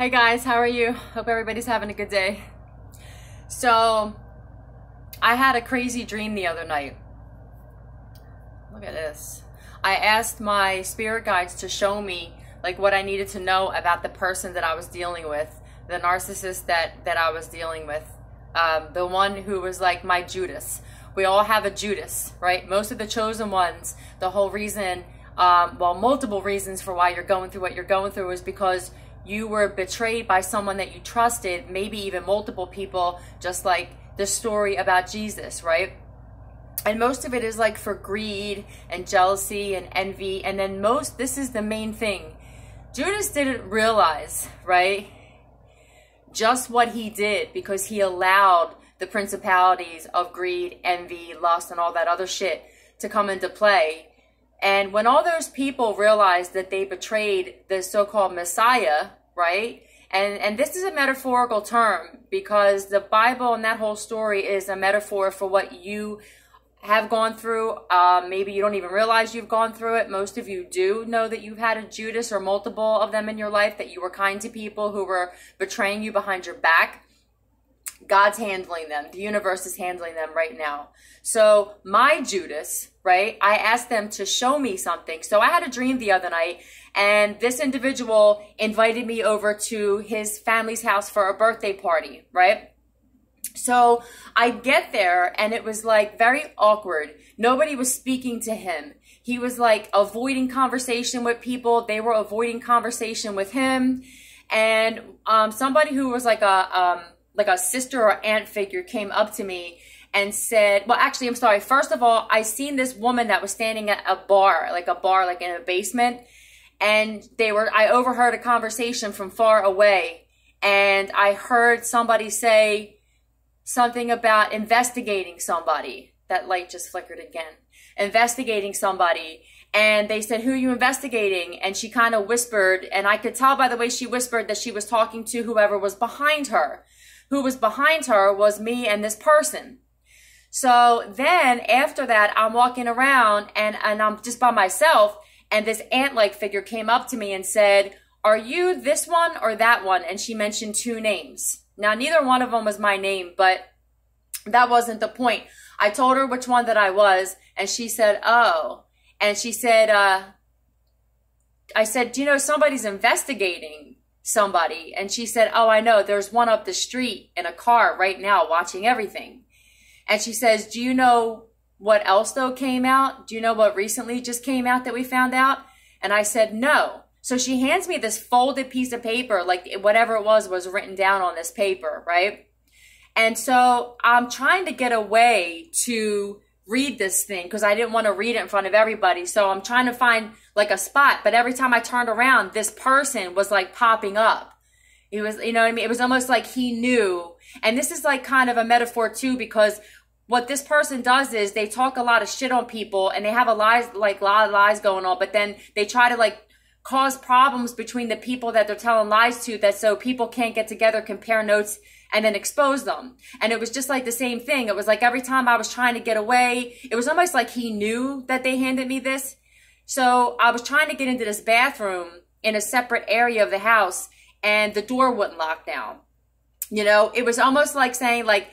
Hey guys, how are you? Hope everybody's having a good day. So, I had a crazy dream the other night. Look at this. I asked my spirit guides to show me like what I needed to know about the person that I was dealing with, the narcissist that I was dealing with, the one who was like my Judas. We all have a Judas, right? Most of the chosen ones, the whole reason, multiple reasons for why you're going through what you're going through is because you were betrayed by someone that you trusted, maybe even multiple people, just like the story about Jesus, right? And most of it is like for greed and jealousy and envy. And then this is the main thing. Judas didn't realize, right, just what he did because he allowed the principalities of greed, envy, lust, and all that other shit to come into play. And when all those people realized that they betrayed the so-called Messiah, right? And this is a metaphorical term because the Bible and that whole story is a metaphor for what you have gone through. Maybe you don't even realize you've gone through it. Most of you do know that you've had a Judas or multiple of them in your life, that you were kind to people who were betraying you behind your back. God's handling them. The universe is handling them right now. So my Judas, right, I asked them to show me something. So I had a dream the other night, and this individual invited me over to his family's house for a birthday party, right? So I get there, and it was like very awkward. Nobody was speaking to him. He was like avoiding conversation with people. They were avoiding conversation with him. And somebody who was like a sister or aunt figure came up to me and said, well, actually, I'm sorry. First of all, I seen this woman that was standing at a bar like in a basement. And I overheard a conversation from far away. And I heard somebody say something about investigating somebody. That light just flickered again. Investigating somebody. And they said, who are you investigating? And she kind of whispered, and I could tell by the way she whispered that she was talking to whoever was behind her. Who was behind her was me and this person. So then after that, I'm walking around and I'm just by myself. And this ant-like figure came up to me and said, are you this one or that one? And she mentioned two names. Now, neither one of them was my name, but that wasn't the point. I told her which one that I was. And she said, oh. And she said, I said, do you know somebody's investigating somebody? And she said, oh, I know. There's one up the street in a car right now watching everything. And she says, do you know what else though came out? Do you know what recently just came out that we found out? And I said, no. So she hands me this folded piece of paper, like whatever it was written down on this paper, right? And so I'm trying to get away to read this thing because I didn't want to read it in front of everybody. So I'm trying to find like a spot. But every time I turned around, this person was like popping up. It was, you know what I mean? It was almost like he knew. And this is like kind of a metaphor too, because what this person does is they talk a lot of shit on people and they have a lot of lies going on, but then they try to like cause problems between the people that they're telling lies to, that so people can't get together, compare notes, and then expose them. And it was just like the same thing. It was like every time I was trying to get away, it was almost like he knew that they handed me this. So I was trying to get into this bathroom in a separate area of the house and the door wouldn't lock down. You know, it was almost like saying like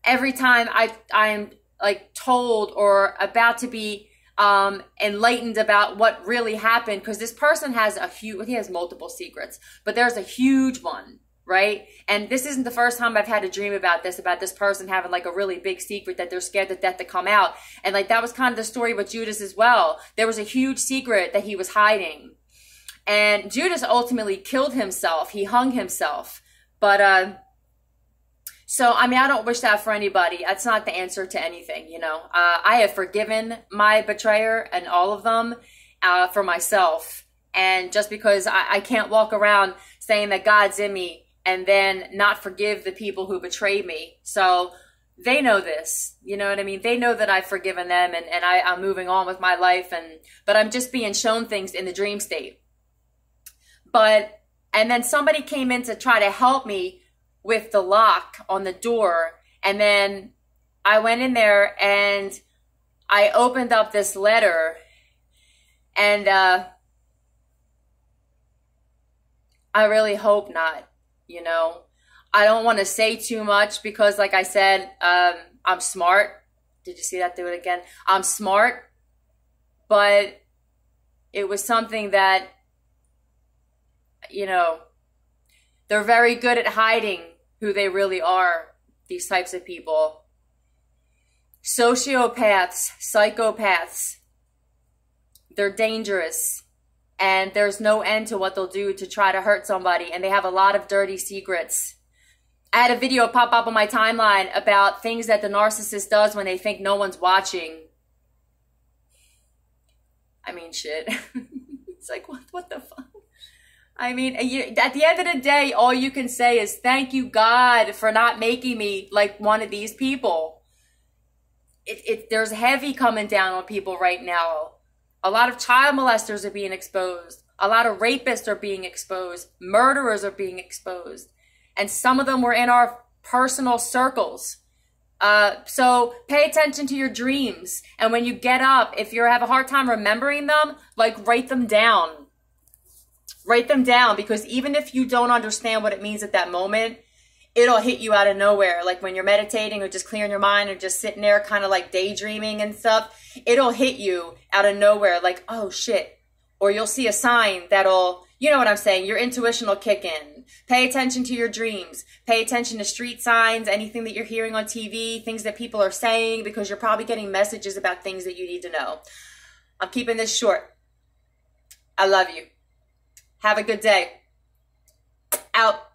every time I'm like told or about to be enlightened about what really happened, because this person has he has multiple secrets, but there's a huge one, right? And this isn't the first time I've had a dream about this person having like a really big secret that they're scared to death to come out. And like that was kind of the story with Judas as well. There was a huge secret that he was hiding. And Judas ultimately killed himself. He hung himself. But so, I mean, I don't wish that for anybody. That's not the answer to anything, you know. I have forgiven my betrayer and all of them for myself. And just because I can't walk around saying that God's in me and then not forgive the people who betrayed me. So they know this, you know what I mean? They know that I've forgiven them and I'm moving on with my life. But I'm just being shown things in the dream state. And then somebody came in to try to help me with the lock on the door. And then I went in there and I opened up this letter and I really hope not, you know. I don't want to say too much because, like I said, I'm smart. Did you see that? Do it again. I'm smart, but it was something that, you know, they're very good at hiding who they really are, these types of people. Sociopaths, psychopaths, they're dangerous. And there's no end to what they'll do to try to hurt somebody. And they have a lot of dirty secrets. I had a video pop up on my timeline about things that the narcissist does when they think no one's watching. I mean, shit. It's like, what the fuck? I mean, at the end of the day, all you can say is, thank you, God, for not making me like one of these people. There's heavy coming down on people right now. A lot of child molesters are being exposed. A lot of rapists are being exposed. Murderers are being exposed. And some of them were in our personal circles. So pay attention to your dreams. And when you get up, if you have a hard time remembering them, like write them down. Write them down, because even if you don't understand what it means at that moment, it'll hit you out of nowhere. Like when you're meditating or just clearing your mind or just sitting there kind of like daydreaming and stuff, it'll hit you out of nowhere like, oh shit. Or you'll see a sign that'll, you know what I'm saying, your intuition will kick in. Pay attention to your dreams. Pay attention to street signs, anything that you're hearing on TV, things that people are saying, because you're probably getting messages about things that you need to know. I'm keeping this short. I love you. Have a good day. Out.